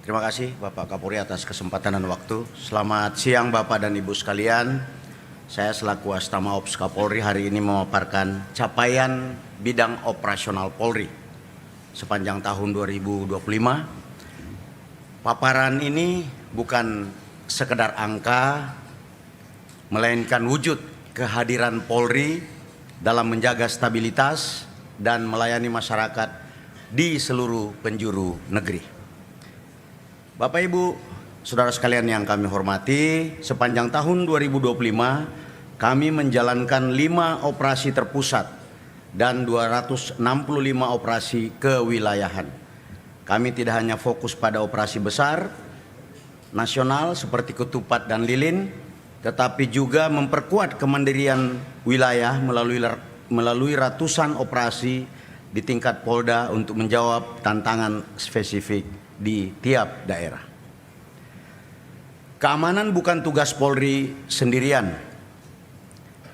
Terima kasih Bapak Kapolri atas kesempatan dan waktu. Selamat siang Bapak dan Ibu sekalian. Saya selaku Astama Ops Kapolri hari ini memaparkan capaian bidang operasional Polri sepanjang tahun 2025. Paparan ini bukan sekedar angka, melainkan wujud kehadiran Polri dalam menjaga stabilitas dan melayani masyarakat di seluruh penjuru negeri. Bapak Ibu, saudara sekalian yang kami hormati, sepanjang tahun 2025 kami menjalankan 5 operasi terpusat dan 265 operasi kewilayahan. Kami tidak hanya fokus pada operasi besar nasional seperti Ketupat dan Lilin, tetapi juga memperkuat kemandirian wilayah melalui ratusan operasi di tingkat Polda untuk menjawab tantangan spesifik di tiap daerah. Keamanan bukan tugas Polri sendirian.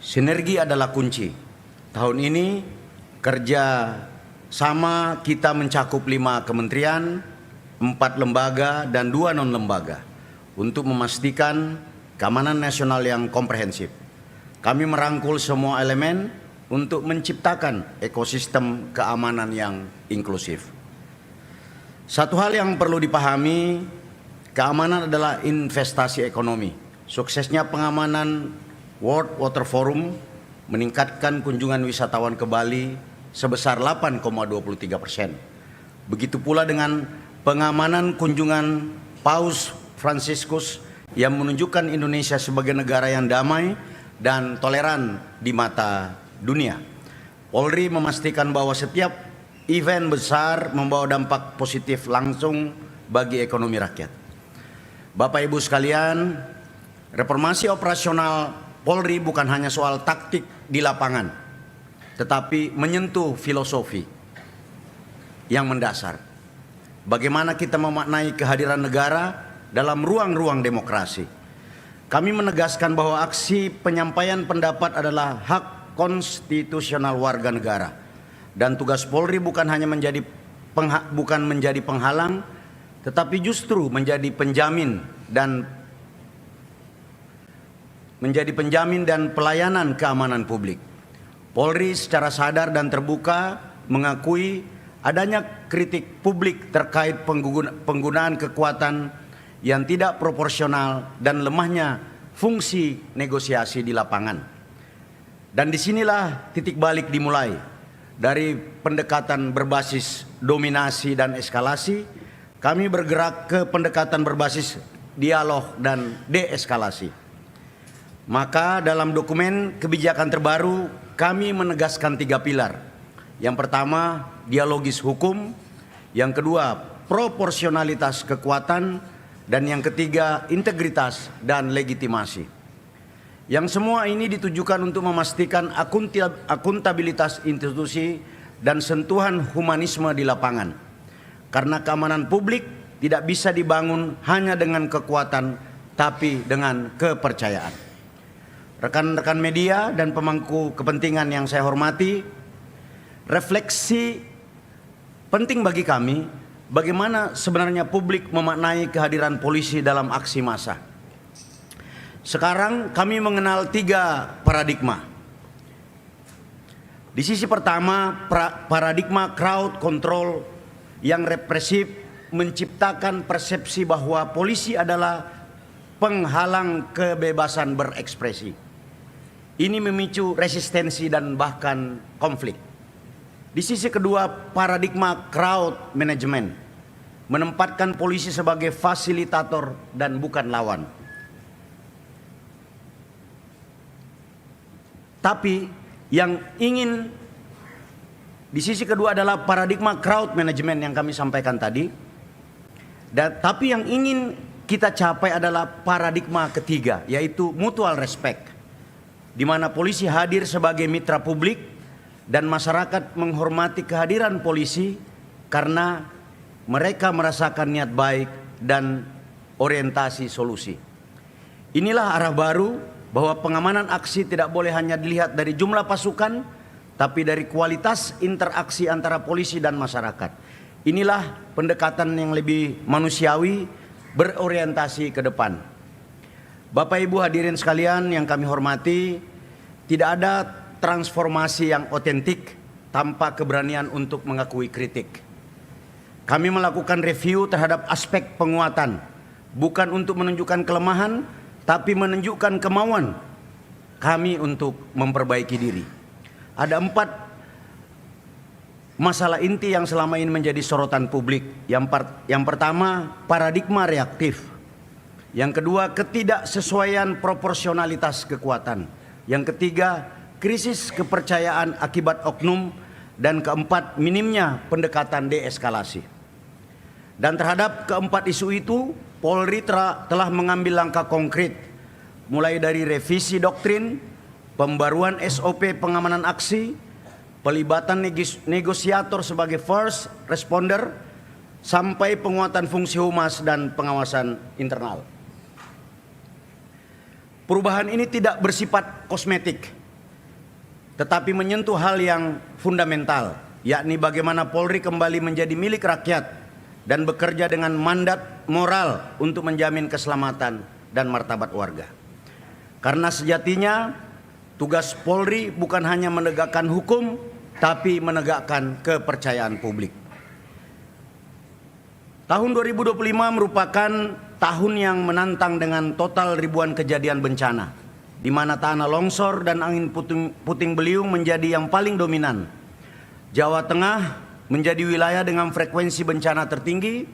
Sinergi adalah kunci. Tahun ini kerja sama kita mencakup 5 kementerian, 4 lembaga dan 2 non-lembaga untuk memastikan keamanan nasional yang komprehensif. Kami merangkul semua elemen untuk menciptakan ekosistem keamanan yang inklusif. Satu hal yang perlu dipahami, keamanan adalah investasi ekonomi. Suksesnya pengamanan World Water Forum meningkatkan kunjungan wisatawan ke Bali sebesar 8,23%. Begitu pula dengan pengamanan kunjungan Paus Fransiskus yang menunjukkan Indonesia sebagai negara yang damai dan toleran di mata dunia. Polri memastikan bahwa setiap event besar membawa dampak positif langsung bagi ekonomi rakyat. Bapak Ibu sekalian, reformasi operasional Polri bukan hanya soal taktik di lapangan, tetapi menyentuh filosofi yang mendasar. Bagaimana kita memaknai kehadiran negara dalam ruang-ruang demokrasi. Kami menegaskan bahwa aksi penyampaian pendapat adalah hak konstitusional warga negara. Dan tugas Polri bukan hanya menjadi penghalang, tetapi justru menjadi penjamin dan pelayanan keamanan publik. Polri secara sadar dan terbuka mengakui adanya kritik publik terkait penggunaan kekuatan yang tidak proporsional dan lemahnya fungsi negosiasi di lapangan. Dan disinilah titik balik dimulai. Dari pendekatan berbasis dominasi dan eskalasi, kami bergerak ke pendekatan berbasis dialog dan deeskalasi. Maka dalam dokumen kebijakan terbaru, kami menegaskan 3 pilar. Yang pertama, dialogis hukum. Yang kedua, proporsionalitas kekuatan. Dan yang ketiga, integritas dan legitimasi. Yang semua ini ditujukan untuk memastikan akuntabilitas institusi dan sentuhan humanisme di lapangan. Karena keamanan publik tidak bisa dibangun hanya dengan kekuatan, tapi dengan kepercayaan. Rekan-rekan media dan pemangku kepentingan yang saya hormati, refleksi penting bagi kami bagaimana sebenarnya publik memaknai kehadiran polisi dalam aksi massa. Sekarang kami mengenal 3 paradigma. Di sisi pertama, paradigma crowd control yang represif menciptakan persepsi bahwa polisi adalah penghalang kebebasan berekspresi. Ini memicu resistensi dan bahkan konflik. Di sisi kedua, paradigma crowd management menempatkan polisi sebagai fasilitator dan bukan lawan. Tapi yang ingin di sisi kedua adalah paradigma crowd management yang kami sampaikan tadi. Tapi yang ingin kita capai adalah paradigma ketiga, yaitu mutual respect, di mana polisi hadir sebagai mitra publik dan masyarakat menghormati kehadiran polisi karena mereka merasakan niat baik dan orientasi solusi. Inilah arah baru bahwa pengamanan aksi tidak boleh hanya dilihat dari jumlah pasukan, tapi dari kualitas interaksi antara polisi dan masyarakat. Inilah pendekatan yang lebih manusiawi, berorientasi ke depan. Bapak Ibu hadirin sekalian yang kami hormati, tidak ada transformasi yang otentik tanpa keberanian untuk mengakui kritik. Kami melakukan review terhadap aspek penguatan, bukan untuk menunjukkan kelemahan, tapi menunjukkan kemauan kami untuk memperbaiki diri. Ada 4 masalah inti yang selama ini menjadi sorotan publik. Yang pertama, paradigma reaktif. Yang kedua, ketidaksesuaian proporsionalitas kekuatan. Yang ketiga, krisis kepercayaan akibat oknum. Dan keempat, minimnya pendekatan deeskalasi. Dan terhadap keempat isu itu, Polri telah mengambil langkah konkret, mulai dari revisi doktrin, pembaruan SOP pengamanan aksi, pelibatan negosiator sebagai first responder, sampai penguatan fungsi humas dan pengawasan internal. Perubahan ini tidak bersifat kosmetik, tetapi menyentuh hal yang fundamental, yakni bagaimana Polri kembali menjadi milik rakyat dan bekerja dengan mandat moral untuk menjamin keselamatan dan martabat warga. Karena sejatinya tugas Polri bukan hanya menegakkan hukum, tapi menegakkan kepercayaan publik. Tahun 2025 merupakan tahun yang menantang dengan total ribuan kejadian bencana, di mana tanah longsor dan angin puting beliung menjadi yang paling dominan. Jawa Tengah menjadi wilayah dengan frekuensi bencana tertinggi.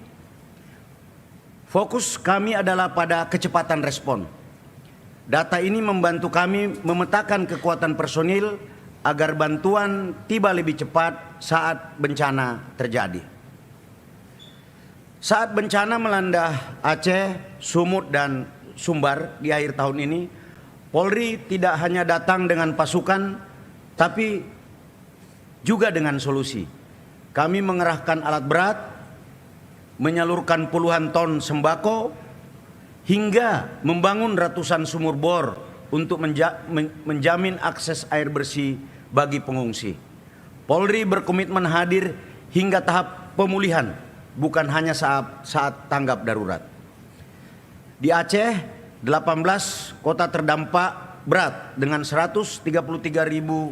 Fokus kami adalah pada kecepatan respon. Data ini membantu kami memetakan kekuatan personil agar bantuan tiba lebih cepat saat bencana terjadi. Saat bencana melanda Aceh, Sumut, dan Sumbar di akhir tahun ini, Polri tidak hanya datang dengan pasukan, tapi juga dengan solusi. Kami mengerahkan alat berat, menyalurkan puluhan ton sembako, hingga membangun ratusan sumur bor untuk menjamin akses air bersih bagi pengungsi. Polri berkomitmen hadir hingga tahap pemulihan, bukan hanya saat tanggap darurat. Di Aceh, 18 kota terdampak berat dengan 133.000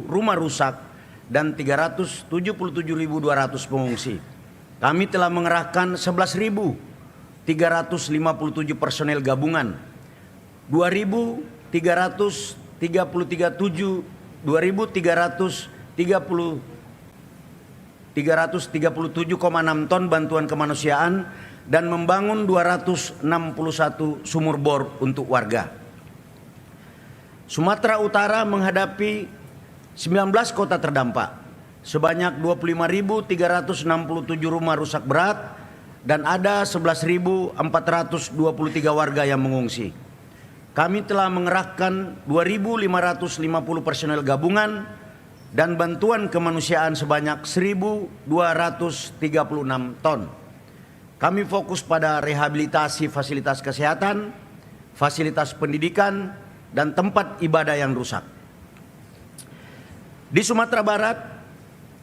rumah rusak dan 377.200 pengungsi. Kami telah mengerahkan 11.357 personel gabungan, 337,6 ton bantuan kemanusiaan, dan membangun 261 sumur bor untuk warga. Sumatera Utara menghadapi 19 kota terdampak, sebanyak 25.367 rumah rusak berat, dan ada 11.423 warga yang mengungsi. Kami telah mengerahkan 2.550 personel gabungan dan bantuan kemanusiaan sebanyak 1.236 ton. Kami fokus pada rehabilitasi fasilitas kesehatan, fasilitas pendidikan, dan tempat ibadah yang rusak. Di Sumatera Barat,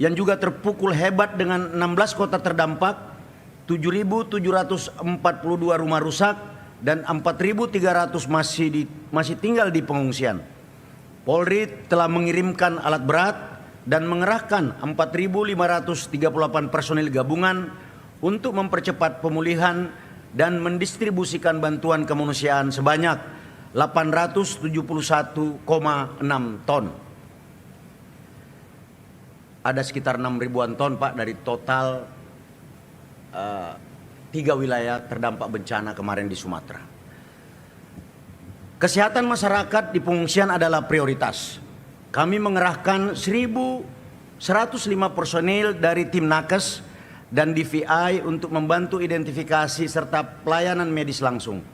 yang juga terpukul hebat dengan 16 kota terdampak, 7.742 rumah rusak, dan 4.300 masih tinggal di pengungsian. Polri telah mengirimkan alat berat dan mengerahkan 4.538 personil gabungan untuk mempercepat pemulihan dan mendistribusikan bantuan kemanusiaan sebanyak 871,6 ton. Ada sekitar 6.000-an ton, Pak, dari total 3 wilayah terdampak bencana kemarin di Sumatera. Kesehatan masyarakat di pengungsian adalah prioritas. Kami mengerahkan 1.105 personil dari tim Nakes dan DVI untuk membantu identifikasi serta pelayanan medis langsung.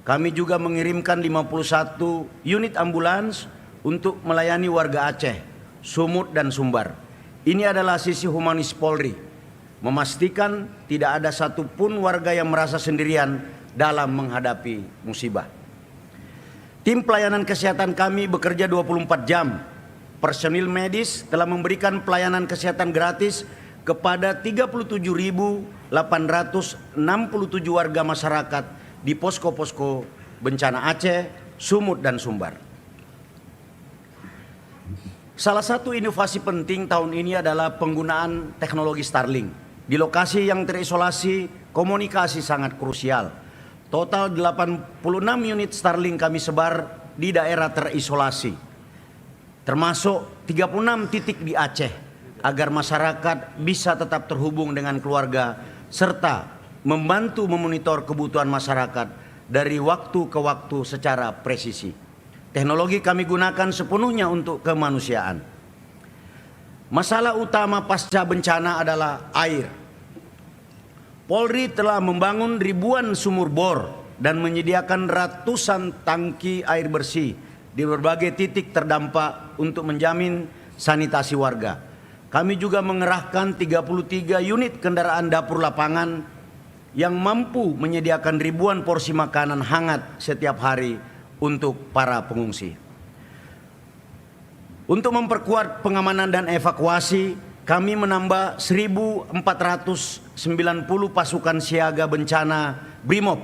Kami juga mengirimkan 51 unit ambulans untuk melayani warga Aceh, Sumut, dan Sumbar. Ini adalah sisi humanis Polri, memastikan tidak ada satupun warga yang merasa sendirian dalam menghadapi musibah. Tim pelayanan kesehatan kami bekerja 24 jam. Personil medis telah memberikan pelayanan kesehatan gratis kepada 37.867 warga masyarakat di posko-posko bencana Aceh, Sumut, dan Sumbar. Salah satu inovasi penting tahun ini adalah penggunaan teknologi Starlink. Di lokasi yang terisolasi, komunikasi sangat krusial. Total 86 unit Starlink kami sebar di daerah terisolasi, termasuk 36 titik di Aceh, agar masyarakat bisa tetap terhubung dengan keluarga serta membantu memonitor kebutuhan masyarakat dari waktu ke waktu secara presisi. Teknologi kami gunakan sepenuhnya untuk kemanusiaan. Masalah utama pasca bencana adalah air. Polri telah membangun ribuan sumur bor dan menyediakan ratusan tangki air bersih di berbagai titik terdampak untuk menjamin sanitasi warga. Kami juga mengerahkan 33 unit kendaraan dapur lapangan yang mampu menyediakan ribuan porsi makanan hangat setiap hari untuk para pengungsi. Untuk memperkuat pengamanan dan evakuasi, kami menambah 1.490 pasukan siaga bencana BRIMOB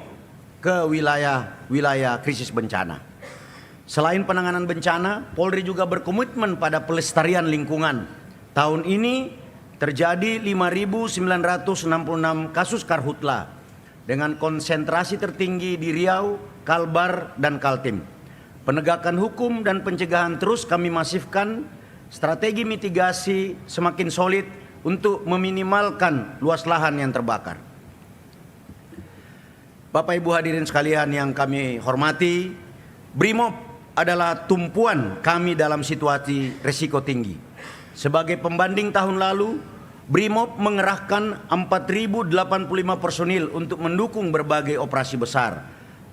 ke wilayah-wilayah krisis bencana. Selain penanganan bencana, Polri juga berkomitmen pada pelestarian lingkungan. Tahun ini terjadi 5.966 kasus karhutla dengan konsentrasi tertinggi di Riau, Kalbar, dan Kaltim. Penegakan hukum dan pencegahan terus kami masifkan, strategi mitigasi semakin solid untuk meminimalkan luas lahan yang terbakar. Bapak Ibu hadirin sekalian yang kami hormati, BRIMOB adalah tumpuan kami dalam situasi risiko tinggi. Sebagai pembanding tahun lalu, BRIMOB mengerahkan 4.085 personil untuk mendukung berbagai operasi besar.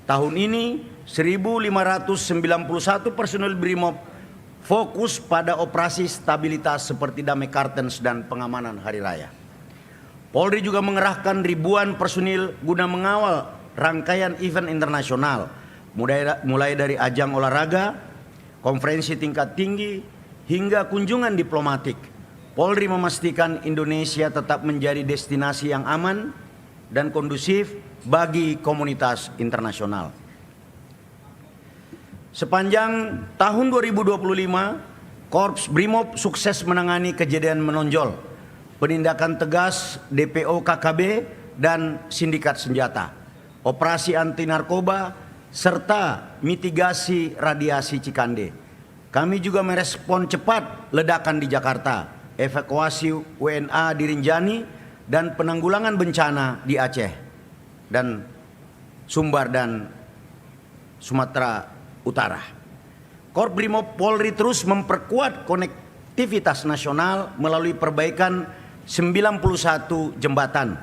Tahun ini 1.591 personil BRIMOB fokus pada operasi stabilitas seperti Damai Kartens dan pengamanan hari raya. Polri juga mengerahkan ribuan personil guna mengawal rangkaian event internasional, mulai dari ajang olahraga, konferensi tingkat tinggi, hingga kunjungan diplomatik. Polri memastikan Indonesia tetap menjadi destinasi yang aman dan kondusif bagi komunitas internasional. Sepanjang tahun 2025, Korps BRIMOB sukses menangani kejadian menonjol, penindakan tegas DPO KKB dan sindikat senjata, operasi anti narkoba, serta mitigasi radiasi Cikande. Kami juga merespon cepat ledakan di Jakarta, evakuasi WNA di Rinjani, dan penanggulangan bencana di Aceh dan Sumbar dan Sumatera Utara. Korps BRIMOB Polri terus memperkuat konektivitas nasional melalui perbaikan 91 jembatan.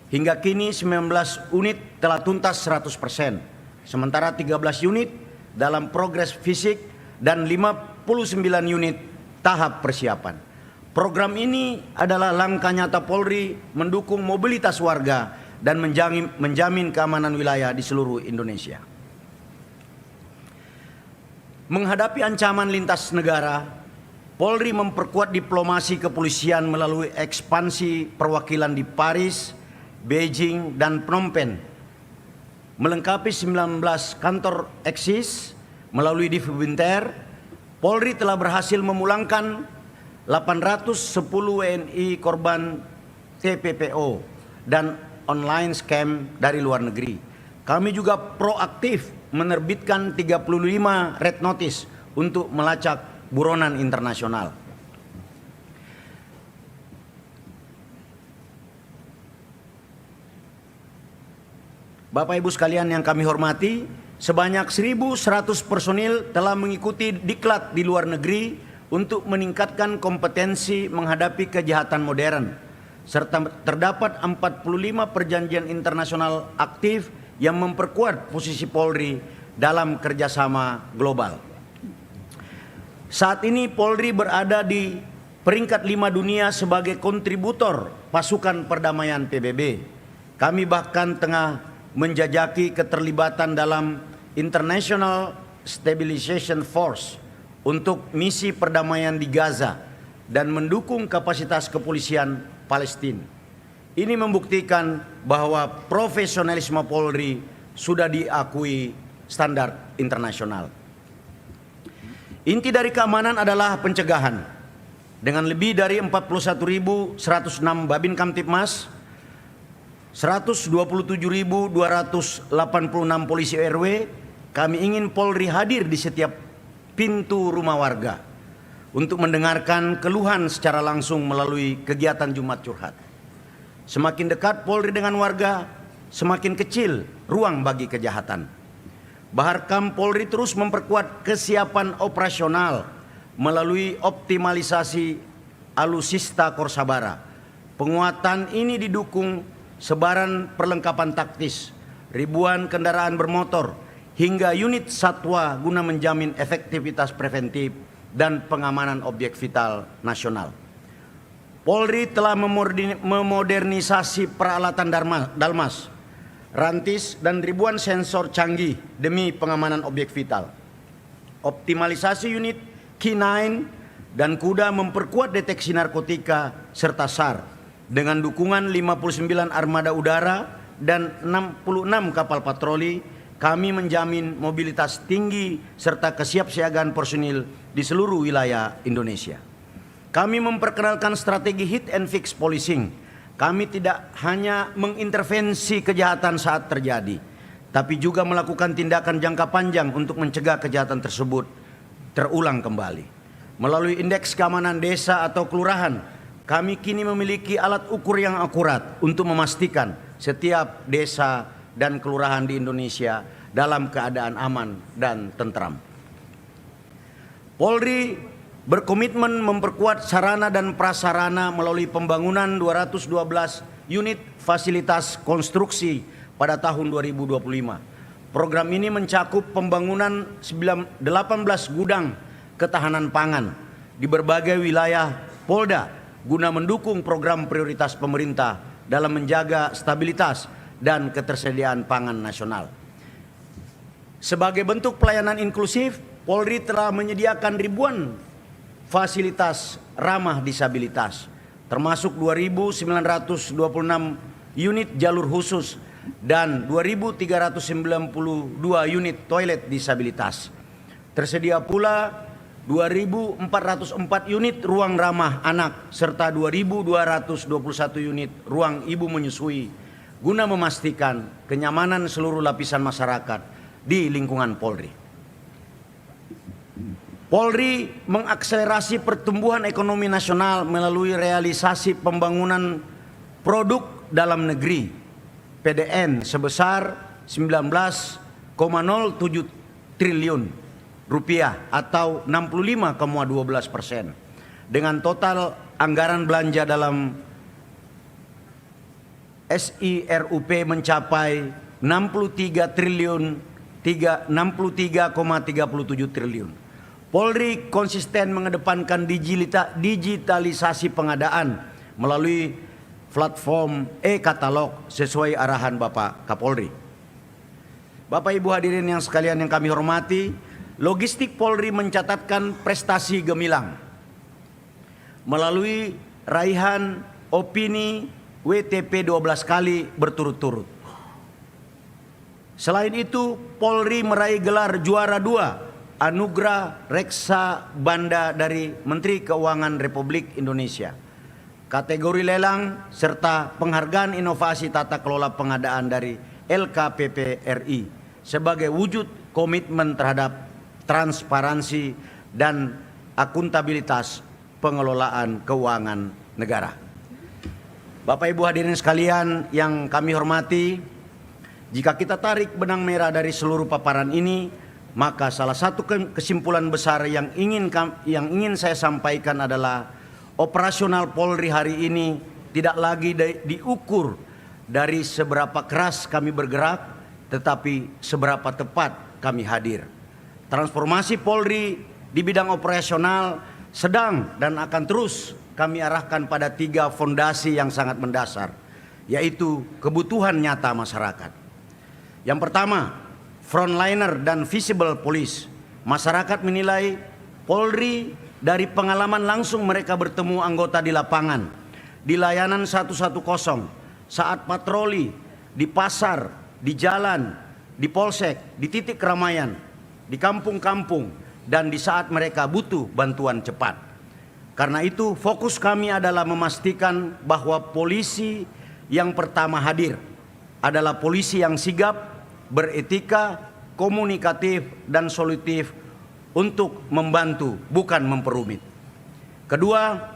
Hingga kini 19 unit telah tuntas 100%, sementara 13 unit dalam progres fisik dan 59 unit tahap persiapan. Program ini adalah langkah nyata Polri mendukung mobilitas warga dan menjamin keamanan wilayah di seluruh Indonesia. Menghadapi ancaman lintas negara, Polri memperkuat diplomasi kepolisian melalui ekspansi perwakilan di Paris, Beijing, dan Phnom Penh. Melengkapi 19 kantor eksis melalui Divi Binter, Polri telah berhasil memulangkan 810 WNI korban TPPO dan online scam dari luar negeri. Kami juga proaktif menerbitkan 35 red notice untuk melacak buronan internasional. Bapak Ibu sekalian yang kami hormati, sebanyak 1.100 personil telah mengikuti diklat di luar negeri untuk meningkatkan kompetensi menghadapi kejahatan modern, serta terdapat 45 perjanjian internasional aktif yang memperkuat posisi Polri dalam kerjasama global. Saat ini Polri berada di peringkat 5 dunia sebagai kontributor pasukan perdamaian PBB. Kami bahkan tengah menjajaki keterlibatan dalam International Stabilization Force untuk misi perdamaian di Gaza dan mendukung kapasitas kepolisian Palestina. Ini membuktikan bahwa profesionalisme Polri sudah diakui standar internasional. Inti dari keamanan adalah pencegahan. Dengan lebih dari 41.106 Babin Kamtibmas, 127.286 polisi RW, kami ingin Polri hadir di setiap pintu rumah warga untuk mendengarkan keluhan secara langsung melalui kegiatan Jumat Curhat. Semakin dekat Polri dengan warga, semakin kecil ruang bagi kejahatan. Baharkam Polri terus memperkuat kesiapan operasional melalui optimalisasi alutsista Korsabara. Penguatan ini didukung sebaran perlengkapan taktis, ribuan kendaraan bermotor, hingga unit satwa guna menjamin efektivitas preventif dan pengamanan objek vital nasional. Polri telah memodernisasi peralatan Dalmas, rantis, dan ribuan sensor canggih demi pengamanan objek vital. Optimalisasi unit K9 dan kuda memperkuat deteksi narkotika serta SAR dengan dukungan 59 armada udara dan 66 kapal patroli. Kami menjamin mobilitas tinggi serta kesiapsiagaan personil di seluruh wilayah Indonesia. Kami memperkenalkan strategi hit and fix policing. Kami tidak hanya mengintervensi kejahatan saat terjadi, tapi juga melakukan tindakan jangka panjang untuk mencegah kejahatan tersebut terulang kembali. Melalui indeks keamanan desa atau kelurahan, kami kini memiliki alat ukur yang akurat untuk memastikan setiap desa dan kelurahan di Indonesia dalam keadaan aman dan tentram. Polri berkomitmen memperkuat sarana dan prasarana melalui pembangunan 212 unit fasilitas konstruksi pada tahun 2025. Program ini mencakup pembangunan 18 gudang ketahanan pangan di berbagai wilayah Polda guna mendukung program prioritas pemerintah dalam menjaga stabilitas dan ketersediaan pangan nasional. Sebagai bentuk pelayanan inklusif, Polri telah menyediakan ribuan fasilitas ramah disabilitas, termasuk 2.926 unit jalur khusus dan 2.392 unit toilet disabilitas. Tersedia pula 2.404 unit ruang ramah anak serta 2.221 unit ruang ibu menyusui guna memastikan kenyamanan seluruh lapisan masyarakat di lingkungan Polri. Polri mengakselerasi pertumbuhan ekonomi nasional melalui realisasi pembangunan produk dalam negeri PDN sebesar 19,07 triliun rupiah atau 65,12%, dengan total anggaran belanja dalam SIRUP mencapai 63,37 triliun. Polri konsisten mengedepankan digitalisasi pengadaan melalui platform e-katalog sesuai arahan Bapak Kapolri. Bapak Ibu hadirin yang sekalian yang kami hormati, logistik Polri mencatatkan prestasi gemilang melalui raihan opini WTP 12 kali berturut-turut. Selain itu, Polri meraih gelar juara 2 Anugerah Reksa Banda dari Menteri Keuangan Republik Indonesia, kategori lelang serta penghargaan inovasi tata kelola pengadaan dari LKPP RI sebagai wujud komitmen terhadap transparansi dan akuntabilitas pengelolaan keuangan negara. Bapak Ibu hadirin sekalian yang kami hormati, jika kita tarik benang merah dari seluruh paparan ini, maka salah satu kesimpulan besar yang ingin saya sampaikan adalah operasional Polri hari ini tidak lagi diukur dari seberapa keras kami bergerak, tetapi seberapa tepat kami hadir. Transformasi Polri di bidang operasional sedang dan akan terus kami arahkan pada 3 fondasi yang sangat mendasar, yaitu kebutuhan nyata masyarakat. Yang pertama, frontliner dan visible police. Masyarakat menilai Polri dari pengalaman langsung mereka bertemu anggota di lapangan di layanan 110, saat patroli, di pasar, di jalan, di polsek, di titik keramaian, di kampung-kampung, dan di saat mereka butuh bantuan cepat. Karena itu fokus kami adalah memastikan bahwa polisi yang pertama hadir adalah polisi yang sigap, beretika, komunikatif, dan solutif untuk membantu, bukan memperumit. Kedua,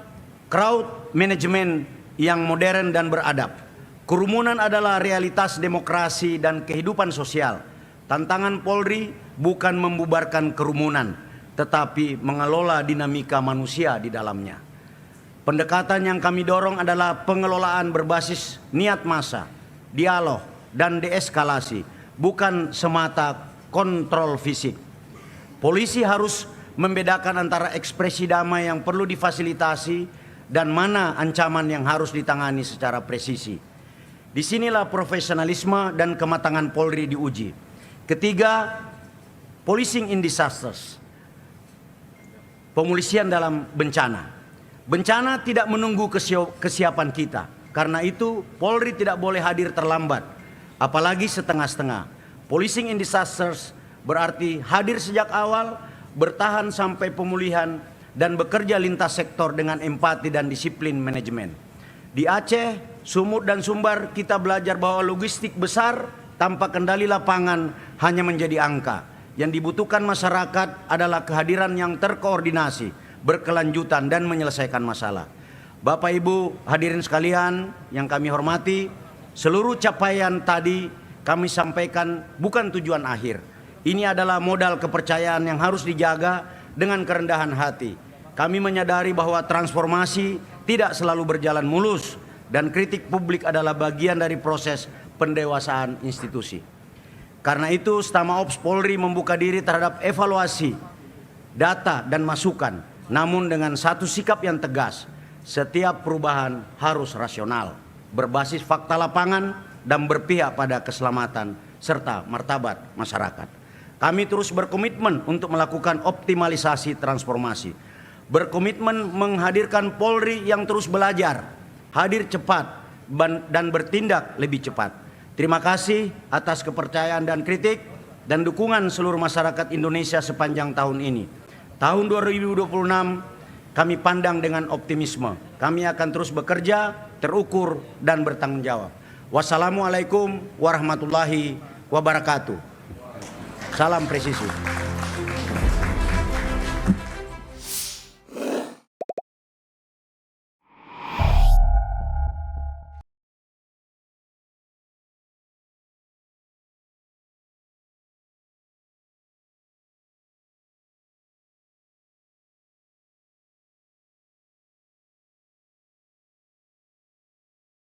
crowd management yang modern dan beradab. Kerumunan adalah realitas demokrasi dan kehidupan sosial. Tantangan Polri bukan membubarkan kerumunan, tetapi mengelola dinamika manusia di dalamnya. Pendekatan yang kami dorong adalah pengelolaan berbasis niat massa, dialog, dan deeskalasi, bukan semata kontrol fisik. Polisi harus membedakan antara ekspresi damai yang perlu difasilitasi dan mana ancaman yang harus ditangani secara presisi. Disinilah profesionalisme dan kematangan Polri diuji. Ketiga, policing in disasters. Pemolisian dalam bencana. Bencana tidak menunggu kesiapan kita. Karena itu Polri tidak boleh hadir terlambat, apalagi setengah-setengah. Policing in disasters berarti hadir sejak awal, bertahan sampai pemulihan, dan bekerja lintas sektor dengan empati dan disiplin manajemen. Di Aceh, Sumut, dan Sumbar kita belajar bahwa logistik besar tanpa kendali lapangan hanya menjadi angka. Yang dibutuhkan masyarakat adalah kehadiran yang terkoordinasi, berkelanjutan, dan menyelesaikan masalah. Bapak Ibu hadirin sekalian yang kami hormati, seluruh capaian tadi kami sampaikan bukan tujuan akhir. Ini adalah modal kepercayaan yang harus dijaga dengan kerendahan hati. Kami menyadari bahwa transformasi tidak selalu berjalan mulus dan kritik publik adalah bagian dari proses pendewasaan institusi. Karena itu Stama Ops Polri membuka diri terhadap evaluasi, data, dan masukan. Namun dengan satu sikap yang tegas, setiap perubahan harus rasional, berbasis fakta lapangan, dan berpihak pada keselamatan serta martabat masyarakat. Kami terus berkomitmen untuk melakukan optimalisasi transformasi, berkomitmen menghadirkan Polri yang terus belajar, hadir cepat, dan bertindak lebih cepat. Terima kasih atas kepercayaan dan kritik dan dukungan seluruh masyarakat Indonesia sepanjang tahun ini. Tahun 2026 kami pandang dengan optimisme. Kami akan terus bekerja, terukur, dan bertanggung jawab. Wassalamualaikum warahmatullahi wabarakatuh. Salam presisi.